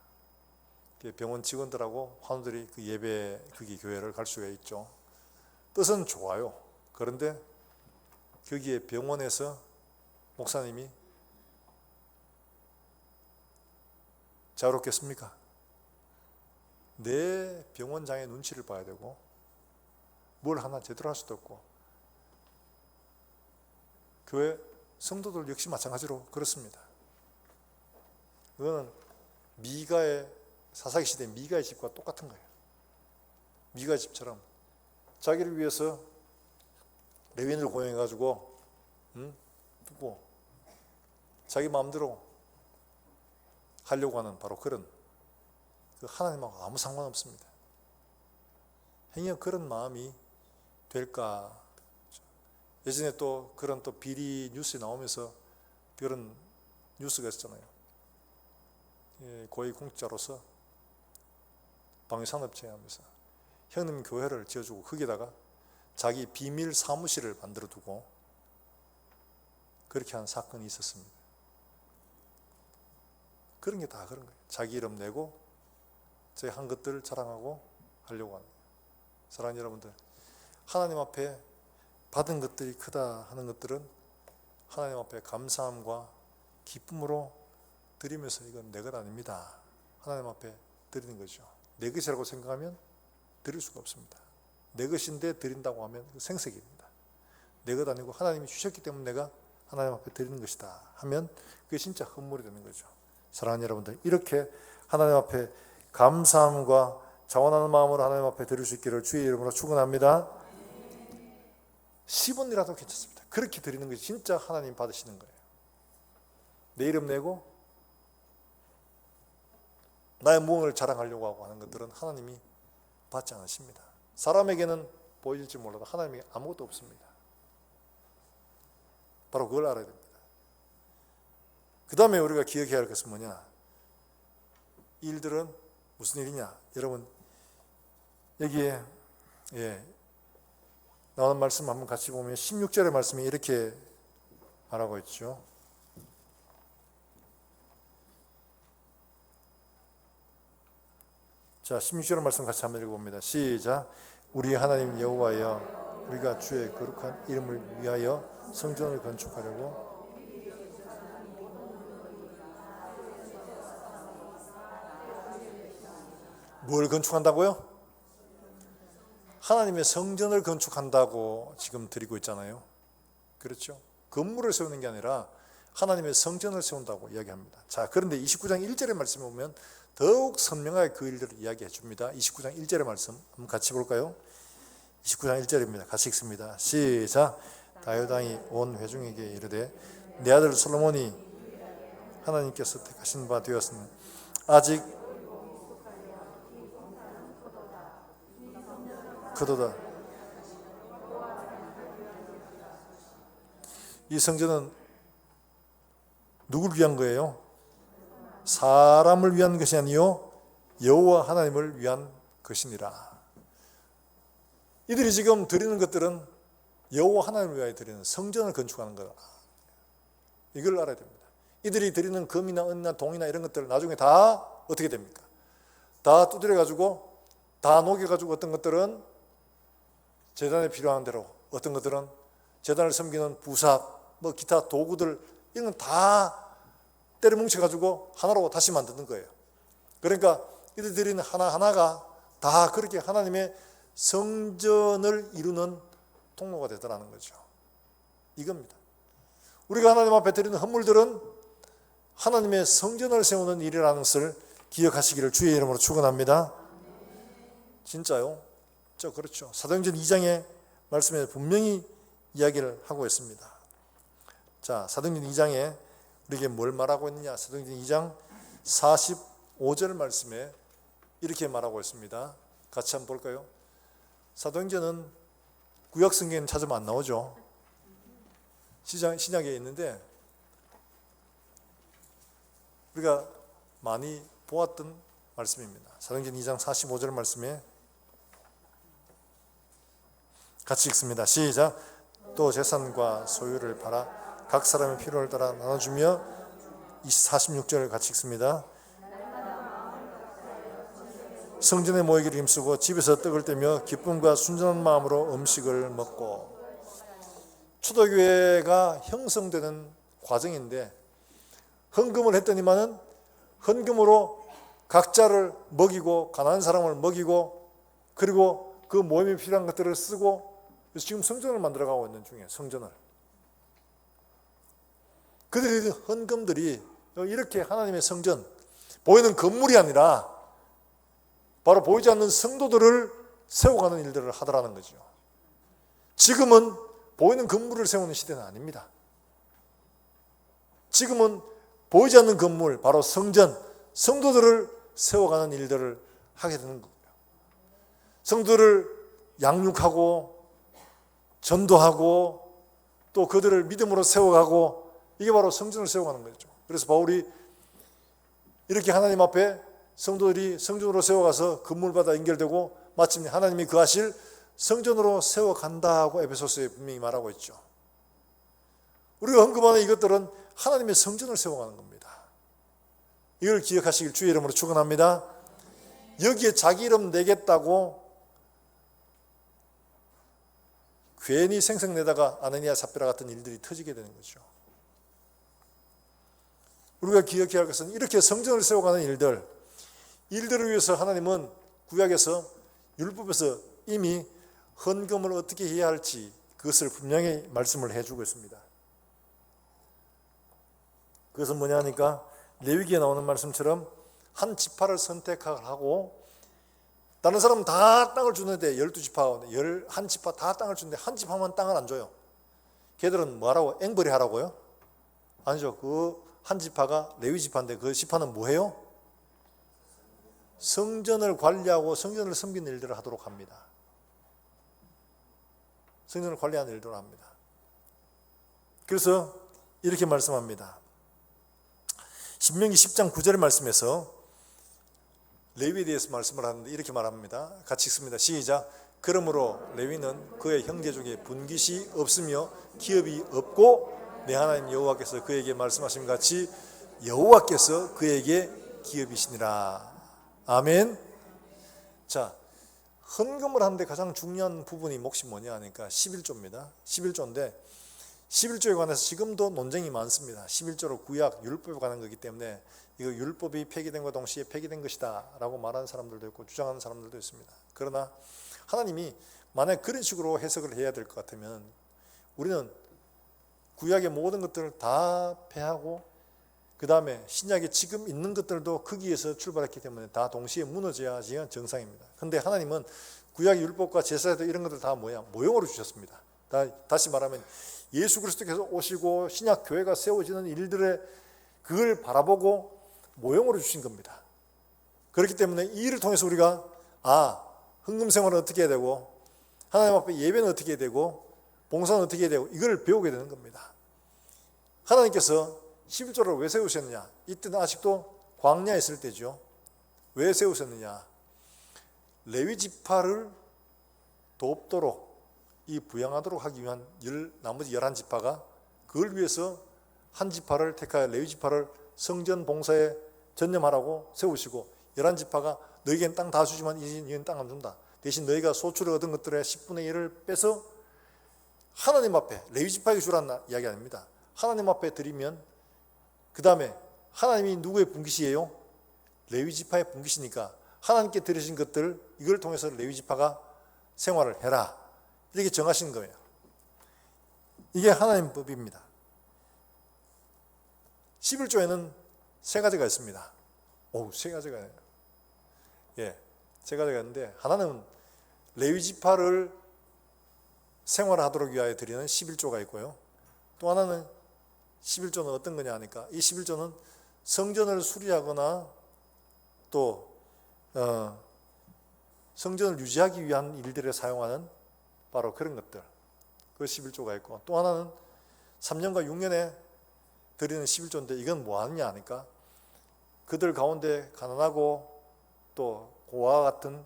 Speaker 1: 병원 직원들하고 환우들이 그 예배 거기 교회를 갈 수가 있죠. 뜻은 좋아요. 그런데 거기에 병원에서 목사님이 자유롭겠습니까? 내 병원장의 눈치를 봐야 되고 뭘 하나 제대로 할 수도 없고 교회 성도들 역시 마찬가지로 그렇습니다. 그거는 미가의 사사기 시대 미가의 집과 똑같은 거예요. 미가의 집처럼 자기를 위해서 레위인을 고용해가지고 또 자기 마음대로 하려고 하는 바로 그런 그 하나님하고 아무 상관없습니다. 행여 그런 마음이 될까? 예전에 또 그런 또 비리 뉴스에 나오면서 그런 뉴스가 있었잖아요. 고위 공직자로서 방위산업체 하면서 형님 교회를 지어주고 거기다가 자기 비밀 사무실을 만들어 두고 그렇게 한 사건이 있었습니다. 그런 게 다 그런 거예요. 자기 이름 내고 제 한 것들을 자랑하고 하려고 하는 거예요. 사랑하는 여러분들, 하나님 앞에 받은 것들이 크다 하는 것들은 하나님 앞에 감사함과 기쁨으로 드리면서 이건 내 것 아닙니다 하나님 앞에 드리는 거죠. 내 것이라고 생각하면 드릴 수가 없습니다. 내 것인데 드린다고 하면 생색입니다. 내 것 아니고 하나님이 주셨기 때문에 내가 하나님 앞에 드리는 것이다 하면 그게 진짜 헌물이 되는 거죠. 사랑하는 여러분들, 이렇게 하나님 앞에 감사함과 자원하는 마음으로 하나님 앞에 드릴 수 있기를 주의 이름으로 축원합니다. 10원이라도 괜찮습니다. 그렇게 드리는 것이 진짜 하나님 받으시는 거예요. 내 이름 내고 나의 무언을 자랑하려고 하고 하는 것들은 하나님이 받지 않으십니다. 사람에게는 보일지 몰라도 하나님에게 아무것도 없습니다. 바로 그걸 알아야 됩니다. 그 다음에 우리가 기억해야 할 것은 뭐냐? 이 일들은 무슨 일이냐? 여러분, 여기에 나오는 말씀 한번 같이 보면 16절의 말씀이 이렇게 말하고 있죠. 자, 16절의 말씀 같이 한번 읽어봅니다. 시작. 우리 하나님 여호와여, 우리가 주의 거룩한 이름을 위하여 성전을 건축하려고 뭘 건축한다고요? 하나님의 성전을 건축한다고 지금 드리고 있잖아요. 그렇죠? 건물을 세우는 게 아니라 하나님의 성전을 세운다고 이야기합니다. 자, 그런데 29장 1절의 말씀을 보면 더욱 선명하게 그 일들을 이야기해 줍니다. 29장 1절의 말씀 한번 같이 볼까요? 29장 1절입니다. 같이 읽습니다. 시작. 다윗 왕이 온 회중에게 이르되 내 아들 솔로몬이 하나님께서 택하신 바 되었으니 아직 그도다. 이 성전은 누구를 위한 거예요? 사람을 위한 것이 아니요 여호와 하나님을 위한 것이니라. 이들이 지금 드리는 것들은 여호와 하나님을 위하여 드리는 성전을 건축하는 거다. 이걸 알아야 됩니다. 이들이 드리는 금이나 은이나 동이나 이런 것들 나중에 다 어떻게 됩니까? 다 두드려 가지고 다 녹여 가지고 어떤 것들은 제단에 필요한 대로, 어떤 것들은 제단을 섬기는 부삽, 뭐 기타 도구들 이런 건 다 때려 뭉쳐 가지고 하나로 다시 만드는 거예요. 그러니까 이들 드리는 하나하나가 다 그렇게 하나님의 성전을 이루는 통로가 되더라는 거죠. 이겁니다. 우리가 하나님 앞에 드리는 헌물들은 하나님의 성전을 세우는 일이라는 것을 기억하시기를 주의 이름으로 축원합니다. 진짜요? 그렇죠. 사도행전 2장의 말씀에 분명히 이야기를 하고 있습니다. 자, 사도행전 2장에 우리에게 뭘 말하고 있느냐? 사도행전 2장 45절 말씀에 이렇게 말하고 있습니다. 같이 한번 볼까요? 사도행전은 구약 성경에는 찾으면 안 나오죠. 신약에 있는데 우리가 많이 보았던 말씀입니다. 사도행전 2장 45절 말씀에 같이 읽습니다. 시작. 또 재산과 소유를 팔아 각 사람의 필요를 따라 나눠주며 46절 같이 읽습니다. 성전에 모이기를 힘쓰고 집에서 떡을 떼며 기쁨과 순전한 마음으로 음식을 먹고. 초대교회가 형성되는 과정인데 헌금을 했더니만은 헌금으로 각자를 먹이고 가난한 사람을 먹이고 그리고 그 모임에 필요한 것들을 쓰고 지금 성전을 만들어가고 있는 중이에요. 성전을. 그들의 헌금들이 이렇게 하나님의 성전, 보이는 건물이 아니라 바로 보이지 않는 성도들을 세워가는 일들을 하더라는 거죠. 지금은 보이는 건물을 세우는 시대는 아닙니다. 지금은 보이지 않는 건물, 바로 성전, 성도들을 세워가는 일들을 하게 되는 거예요. 성도들을 양육하고 전도하고 또 그들을 믿음으로 세워가고 이게 바로 성전을 세워가는 거죠. 그래서 바울이 이렇게 하나님 앞에 성도들이 성전으로 세워가서 건물마다 연결되고 마침내 하나님이 그 하실 성전으로 세워간다고 에베소서에 분명히 말하고 있죠. 우리가 헌금하는 이것들은 하나님의 성전을 세워가는 겁니다. 이걸 기억하시길 주의 이름으로 축원합니다. 여기에 자기 이름 내겠다고 괜히 생색내다가 아나니아 삽비라 같은 일들이 터지게 되는 거죠. 우리가 기억해야 할 것은 이렇게 성전을 세워가는 일들, 일들을 위해서 하나님은 구약에서 율법에서 이미 헌금을 어떻게 해야 할지 그것을 분명히 말씀을 해주고 있습니다. 그것은 뭐냐 하니까 레위기에 나오는 말씀처럼 한 지파를 선택하고 다른 사람은 다 땅을 주는데 12지파가 11지파 다 땅을 주는데 한 지파만 땅을 안 줘요. 걔들은 뭐하라고? 앵벌이 하라고요? 아니죠. 그 한 지파가 레위 지파인데 그 지파는 뭐해요? 성전을 관리하고 성전을 섬기는 일들을 하도록 합니다. 성전을 관리하는 일들을 합니다. 그래서 이렇게 말씀합니다. 신명기 10장 9절의 말씀에서 레위에 대해서 말씀을 하는데 이렇게 말합니다. 같이 읽습니다. 시작. 그러므로 레위는 그의 형제 중에 분깃이 없으며 기업이 없고 내 하나님 여호와께서 그에게 말씀하신 같이 여호와께서 그에게 기업이시니라. 아멘. 자, 헌금을 하는데 가장 중요한 부분이 몫이 뭐냐 하니까 11조입니다. 11조인데 11조에 관해서 지금도 논쟁이 많습니다. 11조로 구약 율법에 관한 거기 때문에 이거 율법이 폐기된과 동시에 폐기된 것이다 라고 말하는 사람들도 있고 주장하는 사람들도 있습니다. 그러나 하나님이 만약 그런 식으로 해석을 해야 될 것 같으면 우리는 구약의 모든 것들을 다 폐하고 그 다음에 신약에 지금 있는 것들도 거기에서 출발했기 때문에 다 동시에 무너져야지 정상입니다. 그런데 하나님은 구약의 율법과 제사에도 이런 것들 다 모형으로 주셨습니다. 다시 말하면 예수 그리스도께서 오시고 신약 교회가 세워지는 일들의 그걸 바라보고 모형으로 주신 겁니다. 그렇기 때문에 이 일을 통해서 우리가 헌금 생활은 어떻게 해야 되고 하나님 앞에 예배는 어떻게 해야 되고 봉사는 어떻게 해야 되고 이걸 배우게 되는 겁니다. 하나님께서 11조를 왜 세우셨느냐? 이때는 아직도 광야에 있을 때죠. 왜 세우셨느냐? 레위 지파를 돕도록 이 부양하도록 하기 위한 나머지 11지파가 그걸 위해서 한 지파를 택하여 레위 지파를 성전 봉사에 전념하라고 세우시고 11지파가 너희에겐 땅 다 주지만 이는 땅 안 준다. 대신 너희가 소출을 얻은 것들의 10분의 1을 빼서 하나님 앞에 레위 지파에게 주라는 이야기 아닙니다. 하나님 앞에 드리면 그 다음에 하나님이 누구의 분깃이에요? 레위 지파의 분깃이니까 하나님께 드리신 것들 이걸 통해서 레위 지파가 생활을 해라 이렇게 정하신 거예요. 이게 하나님 법입니다. 11조에는 세 가지가 있습니다. 세 가지가 세 가지가 있는데 하나는 레위 지파를 생활하도록 위하여 드리는 11조가 있고요. 또 하나는 11조는 어떤 거냐 하니까 이 11조는 성전을 수리하거나 또 성전을 유지하기 위한 일들에 사용하는 바로 그런 것들 그 11조가 있고 또 하나는 3년과 6년에 드리는 11조인데 이건 뭐 하느냐 하니까 그들 가운데 가난하고 또 고아와 같은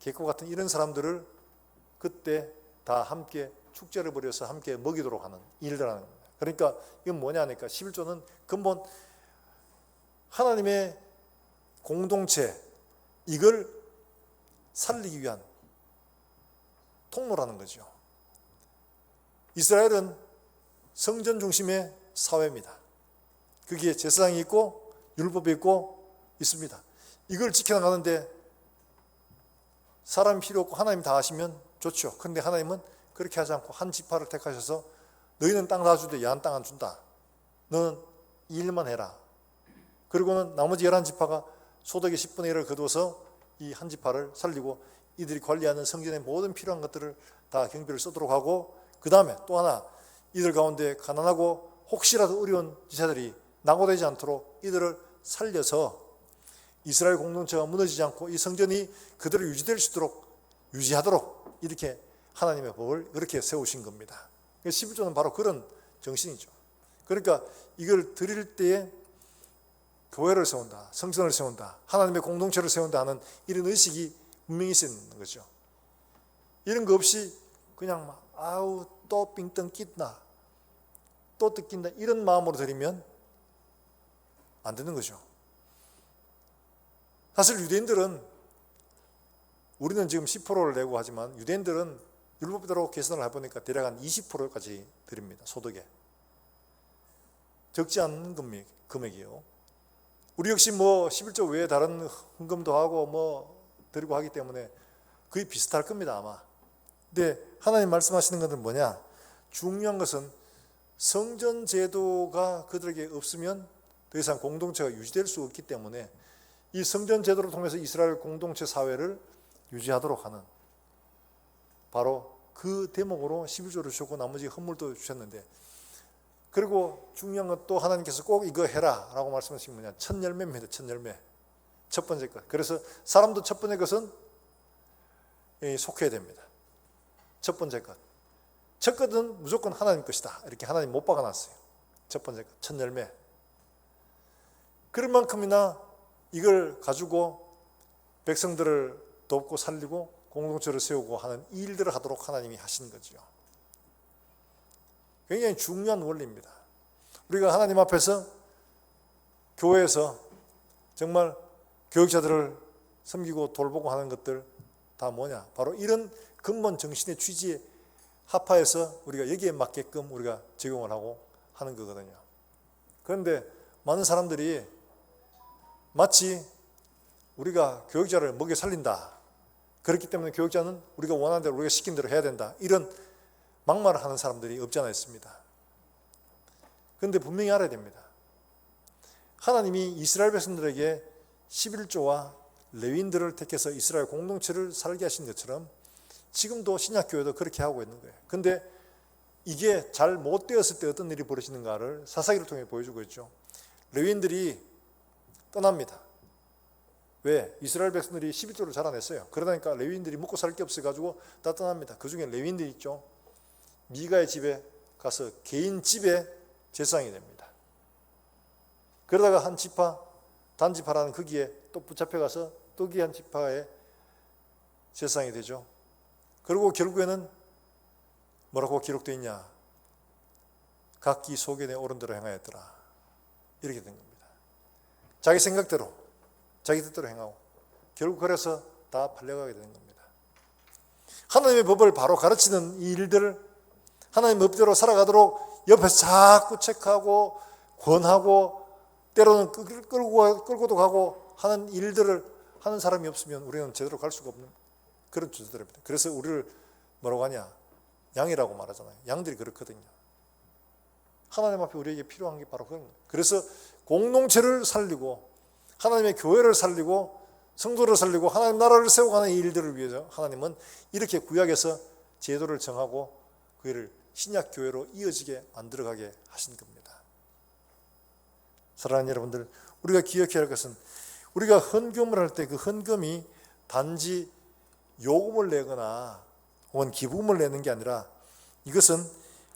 Speaker 1: 객과 같은 이런 사람들을 그때 다 함께 축제를 벌여서 함께 먹이도록 하는 일들 하는 겁니다. 그러니까 이건 뭐냐 하니까 11조는 근본 하나님의 공동체 이걸 살리기 위한 통로라는 거죠. 이스라엘은 성전 중심의 사회입니다. 거기에 제사장이 있고 율법이 있고 있습니다. 이걸 지켜나가는데 사람이 필요 없고 하나님 다 하시면 좋죠. 그런데 하나님은 그렇게 하지 않고 한 지파를 택하셔서 너희는 땅 다 주되 야한 땅 안 준다. 너는 이 일만 해라. 그리고는 나머지 11지파가 소득의 10분의 1을 거두어서 이 한 지파를 살리고 이들이 관리하는 성전의 모든 필요한 것들을 다 경비를 쓰도록 하고 그 다음에 또 하나 이들 가운데 가난하고 혹시라도 어려운 지체들이 낙오되지 않도록 이들을 살려서 이스라엘 공동체가 무너지지 않고 이 성전이 그대로 유지될 수 있도록 유지하도록 이렇게 하나님의 법을 그렇게 세우신 겁니다. 11조는 바로 그런 정신이죠. 그러니까 이걸 드릴 때에 교회를 세운다, 성전을 세운다, 하나님의 공동체를 세운다 하는 이런 의식이 분명히 있는 거죠. 이런 거 없이 그냥 또 빙뜬 낀다, 또 뜯긴다 이런 마음으로 드리면 안 되는 거죠. 사실 유대인들은 우리는 지금 10%를 내고 하지만 유대인들은 율법대로 계산을 해보니까 대략 한 20%까지 드립니다. 소득에. 적지 않은 금액이에요. 우리 역시 뭐 11조 외에 다른 헌금도 하고 뭐 드리고 하기 때문에 거의 비슷할 겁니다, 아마. 근데 하나님 말씀하시는 것은 뭐냐? 중요한 것은 성전 제도가 그들에게 없으면 더 이상 공동체가 유지될 수 없기 때문에 이 성전 제도를 통해서 이스라엘 공동체 사회를 유지하도록 하는, 바로 그 대목으로 11조를 주셨고 나머지 헌물도 주셨는데, 그리고 중요한 건 또 하나님께서 꼭 이거 해라 라고 말씀하신 게 뭐냐? 첫 열매입니다. 첫 열매. 첫 번째 것. 그래서 사람도 첫 번째 것은 속해야 됩니다. 첫 번째 것. 첫 것은 무조건 하나님 것이다. 이렇게 하나님 못 박아놨어요. 첫 번째 것. 첫 열매. 그런 만큼이나 이걸 가지고 백성들을 돕고 살리고 공동체를 세우고 하는 이 일들을 하도록 하나님이 하신 거죠. 굉장히 중요한 원리입니다. 우리가 하나님 앞에서 교회에서 정말 교육자들을 섬기고 돌보고 하는 것들 다 뭐냐? 바로 이런 근본 정신의 취지에 합하여서 우리가 여기에 맞게끔 우리가 적용을 하고 하는 거거든요. 그런데 많은 사람들이 마치 우리가 교육자를 먹여 살린다, 그렇기 때문에 교육자는 우리가 원하는 대로 우리가 시킨 대로 해야 된다, 이런 막말을 하는 사람들이 없지 않아 있습니다. 그런데 분명히 알아야 됩니다. 하나님이 이스라엘 백성들에게 11조와 레위인들을 택해서 이스라엘 공동체를 살게 하신 것처럼 지금도 신약교회도 그렇게 하고 있는 거예요. 그런데 이게 잘 못 되었을 때 어떤 일이 벌어지는가를 사사기를 통해 보여주고 있죠. 레위인들이 떠납니다. 왜? 이스라엘 백성들이 11조를 잘라냈어요. 그러다니까 레위인들이 먹고 살 게 없어가지고 다 떠납니다. 그 중에 레위인들이 있죠. 미가의 집에 가서 개인 집에 제사장이 됩니다. 그러다가 한 지파, 단지파라는 거기에 또 붙잡혀가서 또 한 지파의 제사장이 되죠. 그리고 결국에는 뭐라고 기록되어 있냐? 각기 속에 내 옳은 대로 행하였더라. 이렇게 된 겁니다. 자기 생각대로, 자기 뜻대로 행하고 결국 그래서 다 팔려가게 되는 겁니다. 하나님의 법을 바로 가르치는 이 일들을 하나님 법대로 살아가도록 옆에서 자꾸 체크하고 권하고 때로는 끌고도 가고 하는 일들을 하는 사람이 없으면 우리는 제대로 갈 수가 없는 그런 주제들입니다. 그래서 우리를 뭐라고 하냐? 양이라고 말하잖아요. 양들이 그렇거든요. 하나님 앞에 우리에게 필요한 게 바로 그런 거예요. 그래서 공동체를 살리고 하나님의 교회를 살리고 성도를 살리고 하나님 나라를 세워가는 이 일들을 위해서 하나님은 이렇게 구약에서 제도를 정하고 그 일을 신약 교회로 이어지게 만들어가게 하신 겁니다. 사랑하는 여러분들, 우리가 기억해야 할 것은 우리가 헌금을 할 때 그 헌금이 단지 요금을 내거나 혹은 기부금을 내는 게 아니라 이것은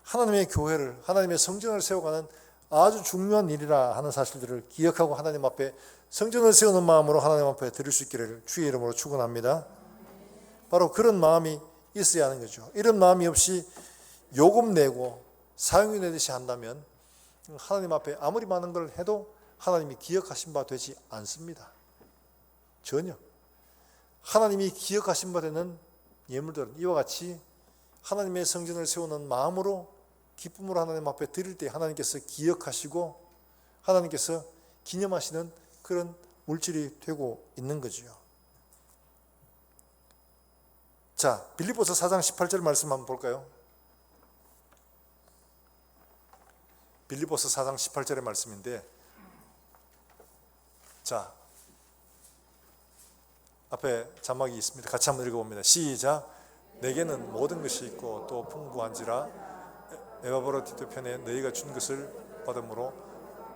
Speaker 1: 하나님의 교회를, 하나님의 성전을 세워가는 아주 중요한 일이라 하는 사실들을 기억하고 하나님 앞에 성전을 세우는 마음으로 하나님 앞에 드릴 수 있기를 주의 이름으로 축원합니다. 바로 그런 마음이 있어야 하는 거죠. 이런 마음이 없이 요금 내고 사용료 내듯이 한다면 하나님 앞에 아무리 많은 걸 해도 하나님이 기억하신 바 되지 않습니다. 전혀. 하나님이 기억하신 바 되는 예물들은 이와 같이 하나님의 성전을 세우는 마음으로 기쁨으로 하나님 앞에 드릴 때 하나님께서 기억하시고 하나님께서 기념하시는 그런 물질이 되고 있는 거죠. 자, 빌립보서 4장 18절 말씀 한번 볼까요? 빌립보서 4장 18절의 말씀인데, 자, 앞에 자막이 있습니다. 같이 한번 읽어봅니다. 시작. 내게는 모든 것이 있고 또 풍부한지라 에바브로디토 편에 너희가 준 것을 받음으로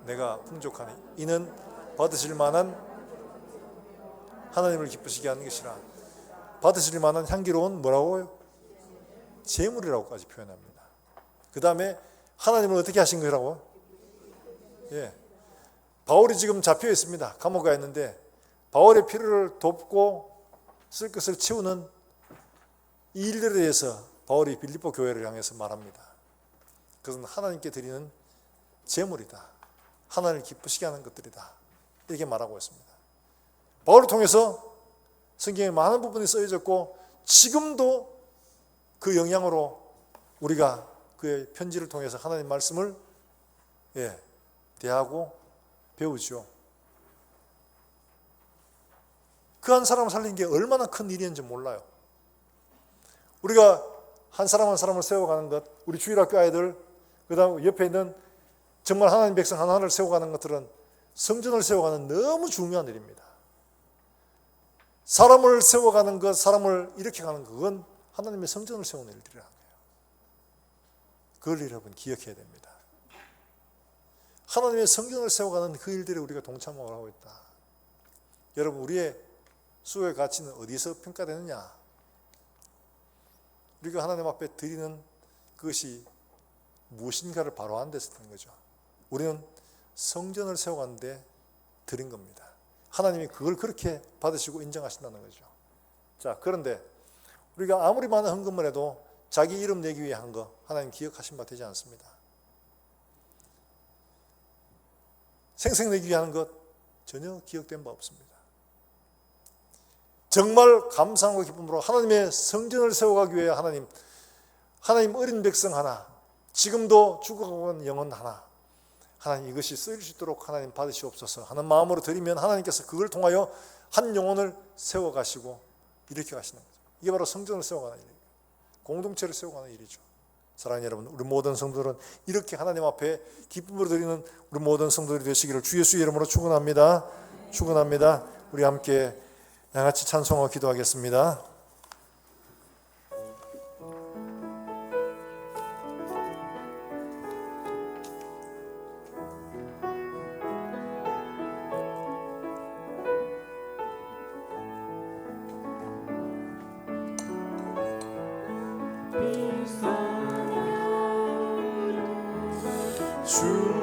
Speaker 1: 내가 풍족하니 이는 받으실 만한 하나님을 기쁘시게 하는 것이라. 받으실 만한 향기로운 뭐라고요? 제물이라고까지 표현합니다. 그 다음에 하나님을 어떻게 하신 거라고? 예. 바울이 지금 잡혀 있습니다. 감옥에 있는데 바울의 필요를 돕고 쓸 것을 채우는 이 일들에 대해서 바울이 빌립보 교회를 향해서 말합니다. 그것은 하나님께 드리는 제물이다. 하나님을 기쁘시게 하는 것들이다. 이렇게 말하고 있습니다. 바울을 통해서 성경에 많은 부분이 쓰여졌고 지금도 그 영향으로 우리가 그의 편지를 통해서 하나님 말씀을 대하고 배우죠. 그 한 사람을 살린 게 얼마나 큰 일이었는지 몰라요. 우리가 한 사람 한 사람을 세워가는 것, 우리 주일학교 아이들, 그 다음 옆에 있는 정말 하나님 백성 하나를 세워가는 것들은 성전을 세워가는 너무 중요한 일입니다. 사람을 세워가는 것, 사람을 일으켜가는 것, 그건 하나님의 성전을 세우는 일들이라는 거예요. 그걸 여러분 기억해야 됩니다. 하나님의 성전을 세워가는 그 일들에 우리가 동참을 하고 있다. 여러분, 우리의 수요의 가치는 어디서 평가되느냐? 우리가 하나님 앞에 드리는 그것이 무엇인가를 바로 안 데서 드는 거죠. 우리는 성전을 세워가는데 드린 겁니다. 하나님이 그걸 그렇게 받으시고 인정하신다는 거죠. 자, 그런데 우리가 아무리 많은 헌금을 해도 자기 이름 내기 위해 한 거 하나님 기억하신 바 되지 않습니다. 생색 내기 위해 하는 것 전혀 기억된 바 없습니다. 정말 감사함과 기쁨으로 하나님의 성전을 세워가기 위해 하나님 어린 백성 하나, 지금도 죽어가고 있는 영혼 하나, 하나님 이것이 쓰일 수 있도록 하나님 받으시옵소서 하는 마음으로 드리면 하나님께서 그걸 통하여 한 영혼을 세워가시고 일으켜 가시는 거죠. 이게 바로 성전을 세워가는 일이에요. 공동체를 세워가는 일이죠. 사랑하는 여러분, 우리 모든 성도들은 이렇게 하나님 앞에 기쁨으로 드리는 우리 모든 성도들이 되시기를 주 예수의 이름으로 축원합니다. 축원합니다. 우리 함께 양같이 찬송하고 기도하겠습니다.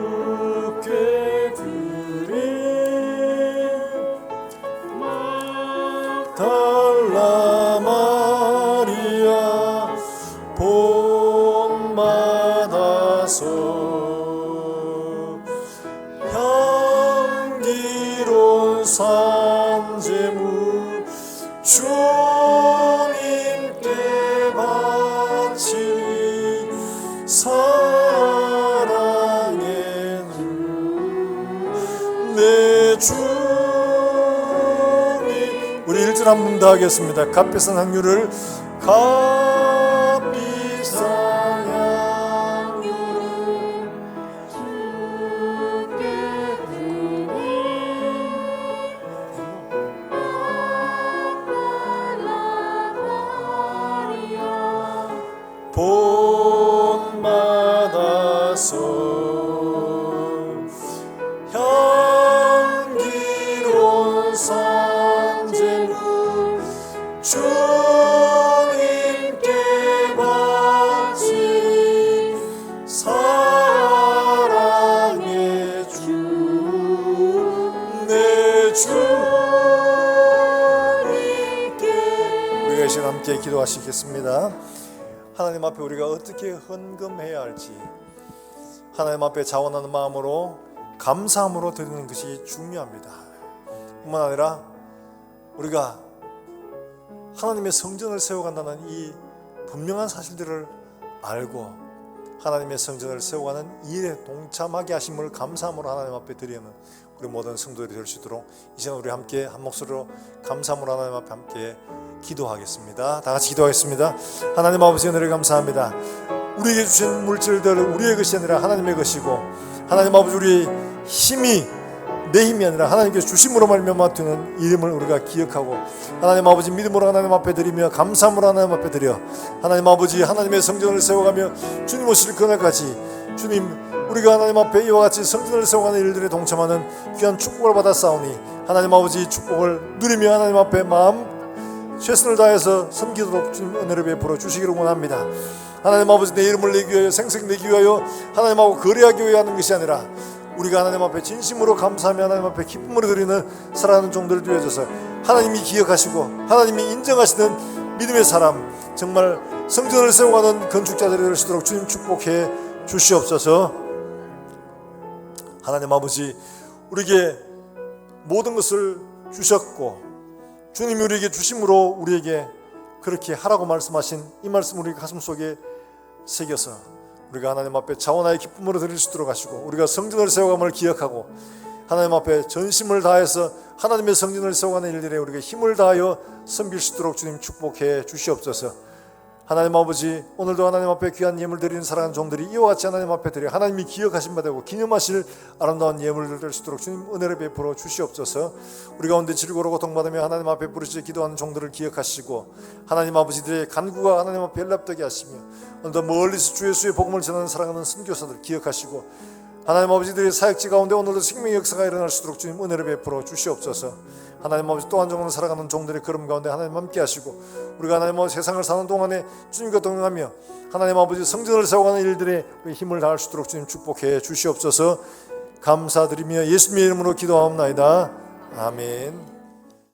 Speaker 1: 주께 드린 달라 마리아 복 받아서 향기로운 산제물 주님께 바치리 사랑의 내 주님. 우리 1절 한 번 더 하겠습니다. 값비싼 향유를 값비싼 향유를 주께 드리니 본 받아서 향기로운 산제물 주님께 바치 사랑의 주 내 주님께. 우리가 이 시간 함께 기도하시겠습니다. 하나님 앞에 우리가 어떻게 헌금해야 할지 하나님 앞에 자원하는 마음으로 감사함으로 드리는 것이 중요합니다. 뿐만 아니라 우리가 하나님의 성전을 세워간다는 이 분명한 사실들을 알고 하나님의 성전을 세워가는 이 일에 동참하게 하심을 감사함으로 하나님 앞에 드리는 우리 모든 성도들이 될 수 있도록 이 시간 우리 함께 한 목소리로 감사함으로 하나님 앞에 함께 기도하겠습니다. 다 같이 기도하겠습니다. 하나님 아버지, 은혜를 감사합니다. 우리에게 주신 물질들 우리의 것이 아니라 하나님의 것이고, 하나님 아버지, 우리 힘이 내 힘이 아니라 하나님께서 주심으로 말미암아 드는 이름을 우리가 기억하고 하나님 아버지 믿음으로 하나님 앞에 드리며 감사함으로 하나님 앞에 드려 하나님 아버지 하나님의 성전을 세워가며 주님 오실 그날까지 주님 우리가 하나님 앞에 이와 같이 성전을 세워가는 일들에 동참하는 귀한 축복을 받아 싸우니 하나님 아버지 축복을 누리며 하나님 앞에 마음 최선을 다해서 섬기도록 주님 은혜를 베풀어 주시기를 원합니다. 하나님 아버지, 내 이름을 내기 위하여 생색 내기 위하여 하나님하고 거래하기 위해 하는 것이 아니라 우리가 하나님 앞에 진심으로 감사하며 하나님 앞에 기쁨으로 드리는 사랑하는 종들을 되어줘서 하나님이 기억하시고 하나님이 인정하시는 믿음의 사람, 정말 성전을 세워가는 건축자들이 될 수 있도록 주님 축복해 주시옵소서. 하나님 아버지, 우리에게 모든 것을 주셨고 주님이 우리에게 주심으로 우리에게 그렇게 하라고 말씀하신 이 말씀 우리 가슴 속에 새겨서 우리가 하나님 앞에 자원하여 기쁨으로 드릴 수 있도록 하시고 우리가 성전을 세워감을 기억하고 하나님 앞에 전심을 다해서 하나님의 성전을 세워가는 일들에 우리가 힘을 다하여 섬길 수 있도록 주님 축복해 주시옵소서. 하나님 아버지, 오늘도 하나님 앞에 귀한 예물 드리는 사랑하는 종들이 이와 같이 하나님 앞에 드려 하나님이 기억하신 바 되고 기념하실 아름다운 예물들 될 수 있도록 주님 은혜를 베풀어 주시옵소서. 우리 가운데 질고로 고통받으며 하나님 앞에 부르짖어 기도하는 종들을 기억하시고 하나님 아버지들의 간구가 하나님 앞에 연락되게 하시며 오늘도 멀리서 주 예수의 복음을 전하는 사랑하는 선교사들 기억하시고 하나님 아버지들의 사역지 가운데 오늘도 생명의 역사가 일어날 수 있도록 주님 은혜를 베풀어 주시옵소서. 하나님 아버지, 또 한 종을 살아가는 종들의 걸음 가운데 하나님 함께 하시고 우리가 하나님 아버지 세상을 사는 동안에 주님과 동행하며 하나님 아버지 성전을 세워가는 일들에 힘을 다할 수 있도록 주님 축복해 주시옵소서. 감사드리며 예수님의 이름으로 기도하옵나이다. 아멘.